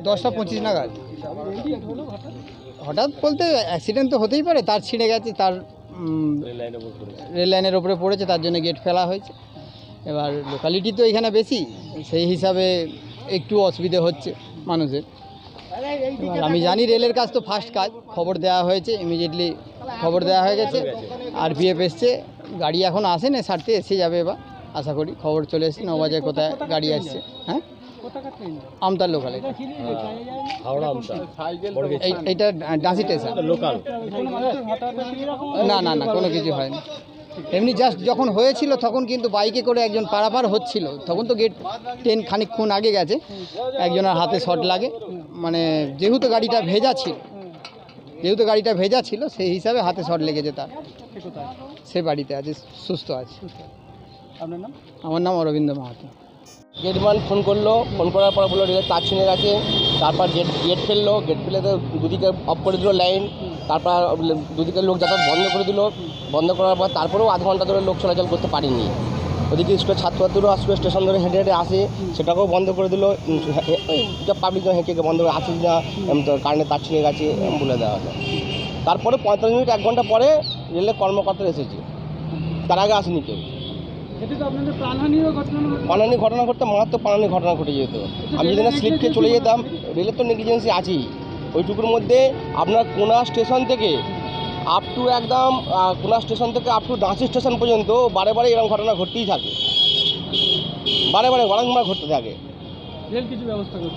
10:25 নাগাদ। হঠাৎ বলতে অ্যাক্সিডেন্ট তো হতেই পারে, তার ছিঁড়ে গেছে, তার রেল লাইনের ওপরে পড়েছে, তার জন্য গেট ফেলা হয়েছে। এবার লোকালিটি তো এখানে বেশি, সেই হিসাবে একটু অসুবিধে হচ্ছে মানুষের। এবার আমি জানি রেলের কাজ তো ফার্স্ট কাজ, খবর দেওয়া হয়েছে, ইমিডিয়েটলি খবর দেওয়া হয়ে গেছে। আরপিএফ এসছে, গাড়ি এখন আসেনি, সারতে এসে যাবে। এবার আশা করি খবর চলে এসছে 9 বাজে কোথায় গাড়ি আসছে। হ্যাঁ, আমতার লোকাল, এইটা ডাঁসি স্টেশন লোকাল। না না না, কোনো কিছু হয়নি। এমনি জাস্ট যখন হয়েছিল তখন কিন্তু বাইকে করে একজন পারাপার হচ্ছিল, তখন তো গেট খানিকক্ষণ আগে গেছে, একজনের হাতে শর্ট লাগে। মানে যেহেতু গাড়িটা ভেজা ছিল সেই হিসাবে হাতে শর্ট লেগেছে তার। সে বাড়িতে আছে, সুস্থ আছে। আপনার নাম? আমার নাম অরবিন্দ মাহাতো। গেটম্যান ফোন করলো, ফোন করার পর বললো রেলের তার ছিঁড়ে গেছে। তারপর গেট ফেললো, গেট ফেলে তো দুদিকে অফ করে দিল লাইন। তারপর দুদিকে লোক যাতায়াত বন্ধ করে দিল। বন্ধ করার পর তারপরেও আধ ঘন্টা ধরে লোক চলাচল করতে পারেনি। ওদিকে স্কুলের ছাত্রছাত্রীরাও আসবে, স্টেশন ধরে হেঁটে হেঁটে আসে, সেটাকেও বন্ধ করে দিল। পাবলিক হেঁটে বন্ধ করে আসে না, কারেন্টের তার ছিঁড়ে গেছে বলে দেওয়া হলো। তারপরে 45 মিনিট 1 ঘন্টা পরে রেলের কর্মকর্তারা এসেছে, তার আগে আসেনি কেউ। প্রাণহানি ঘটনা ঘটতে মারাত্মক প্রাণহানি ঘটনা ঘটে যেত। আমি যদি না স্লিপ খেয়ে চলে যেতাম, রেলের তো নেগলিজেন্সি আছেই। ওইটুকুর মধ্যে আপনার কোনা স্টেশন থেকে আপ টু একদম আপ টু ডাঁসি স্টেশন পর্যন্ত বারে বারে এরকম ঘটনা ঘটতেই থাকে, বারে বারংবার ঘটতে থাকে।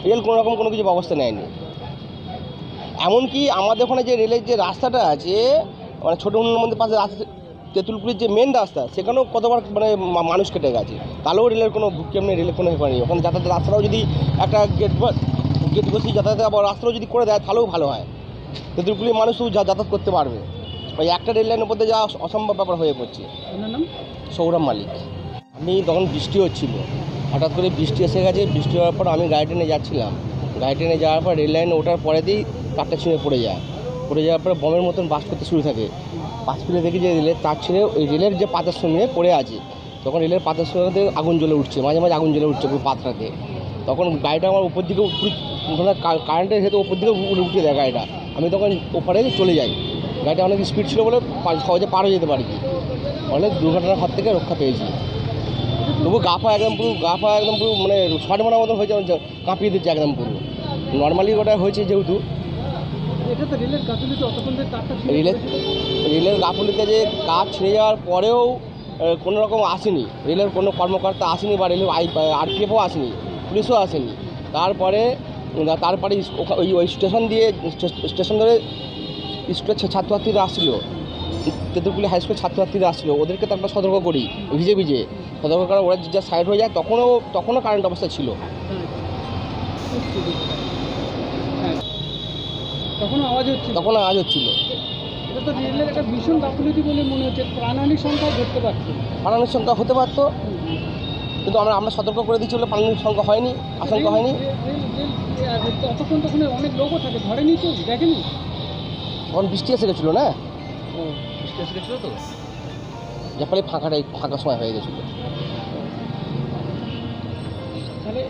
রেল কোনো রকম কোনো কিছু ব্যবস্থা নেয়নি। এমনকি আমাদের ওখানে যে রেলের যে রাস্তাটা আছে, মানে ছোটো মন্দির পাশে রাস্তা, তেঁতুলপুরের যে মেন রাস্তা, সেখানেও কতবার মানে মানুষ কেটে গেছে, তাহলেও রেলের কোনো ভূক্ষেপ নেই, রেলের কোনো ব্যাপার নেই। ওখানে যাতায়াতের রাস্তাটাও যদি একটা গেট বসে যাতায়াতের আবার রাস্তাটাও যদি করে দেয় তাহলেও ভালো হয়। তেঁতুলপুরের মানুষও যাতায়াত করতে পারবে। ওই একটা রেল লাইনের মধ্যে যাওয়া অসম্ভব ব্যাপার হয়ে পড়ছে। সৌরভ মালিক। আমি তখন বৃষ্টি হচ্ছিল, হঠাৎ করে বৃষ্টি এসে গেছে। বৃষ্টি হওয়ার পর আমি গাড়ি ট্রেনে যাচ্ছিলাম। গাড়ি ট্রেনে যাওয়ার পর রেল লাইনে ওঠার পরেতেই তারটা ছিঁড়ে পড়ে যাওয়ার পরে বমের মতন বাস করতে শুরু থাকে। পাশ ফিরে দেখি যে রেলের তার ছিঁড়ে ওই রেলের যে পাতার সঙ্গে পড়ে আছে। তখন রেলের পাতার সঙ্গে আগুন জ্বলে উঠছে, মাঝে মাঝে আগুন জ্বলে উঠছে ওই পাতটাতে। তখন গাড়িটা আমার উপর দিকে কারেন্টের হেতু উপর দিকে উঠে দেয় গাড়িটা। আমি তখন ওপারে চলে যাই। গাড়িটা অনেক স্পিড ছিল বলে সহজে পার হয়ে যেতে পারি, অনেক দুর্ঘটনার হাত থেকে রক্ষা পেয়েছি। তবু গা পা একদম পুরো মানে শর্ট মারার মতন হয়েছে, কাঁপিয়ে দিচ্ছে একদম পুরো। নর্মালি ওটা হয়েছে যেহেতু রেলের গাফুলিতে যে কাজ ছেড়ে যাওয়ার পরেও কোনো রকম আসেনি, রেলের কোনো কর্মকর্তা আসেনি, বা রেলের আরপিএফও আসেনি, পুলিশও আসেনি। তারপরে ওই স্টেশন ধরে স্কুলের ছাত্রছাত্রীরা আসছিলো, তেঁতুলপুলি হাই স্কুলের ছাত্রছাত্রীরা আসছিলো। ওদেরকে তো একটা সতর্ক করি, ভিজে সতর্ক করা, ওরা যা সাইড হয়ে যায়। তখনও কারেন্ট অবস্থা ছিল, তখনও আওয়াজ হচ্ছিল। এটা তো রেলের একটা ভীষণ গাফিলতি বলে মনে হচ্ছে। প্রাণহানির সংখ্যা হতে পারতো, কিন্তু আমরা সতর্ক করে দিচ্ছি বলে প্রাণহানির সংখ্যা হয়নি, আশঙ্কা হয়নি। তখন অনেক লোকও থাকে, ধরেনি তো, দেখেনি। তখন বৃষ্টি এসে গেছিলো না, তো যার ফলে ফাঁকা সময় হয়ে গেছিলো। তাহলে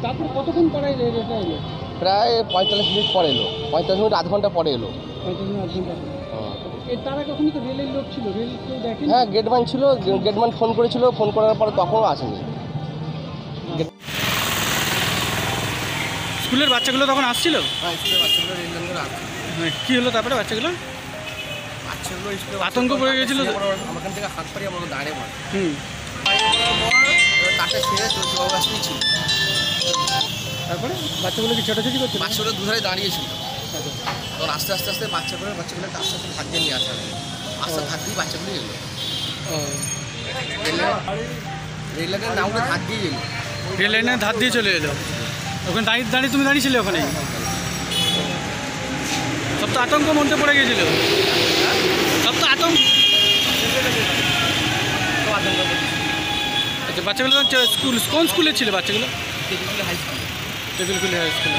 তারপর কতক্ষণ পরে এলো? প্রায় 45 মিনিট পরে এলো, 45 মিনিট আধ ঘন্টা পরে এলো। হ্যাঁ, গেটম্যান ছিল, গেটম্যান ফোন করেছিল, ফোন করার পর তখনও আসেনি। স্কুলের বাচ্চাগুলো তখন আসছিল? হ্যাঁ, স্কুলের বাচ্চাগুলো রেল লাইন ধরে আসছিল। কী হলো তারপরে? বাচ্চাগুলো আতঙ্ক পড়ে গেছিল। আমাখান থেকে হাত পাড়িয়ে আমরা দাঁড়িয়ে পড়ে তারটা ছেড়ে চৌবাবু আসতেই ছিল। তারপরে বাচ্চাগুলো কি ছোটাছুটি করছে? বাচ্চাগুলো দুধারে দাঁড়িয়েছিল। তখন আস্তে আস্তে বাচ্চাগুলোকে আস্তে আস্তে ভাগ দিয়ে নিয়ে আসা হবে। আস্তে ভাগ দিয়ে বাচ্চাগুলো এলো, রেল লাইনের নামগুলো ধার দিয়ে এলো, রেল লাইনের ধার দিয়ে চলে এলো। ওখানে দাঁড়িয়ে তুমি দাঁড়িয়েছিলে ওখানে? সব তো আতঙ্ক মধ্যে পড়ে গেছিল, সব তো আতঙ্ক। আচ্ছা, বাচ্চাগুলো কোন স্কুলে ছিল বাচ্চাগুলো? Tentulpuli high school. Tentulpuli high school.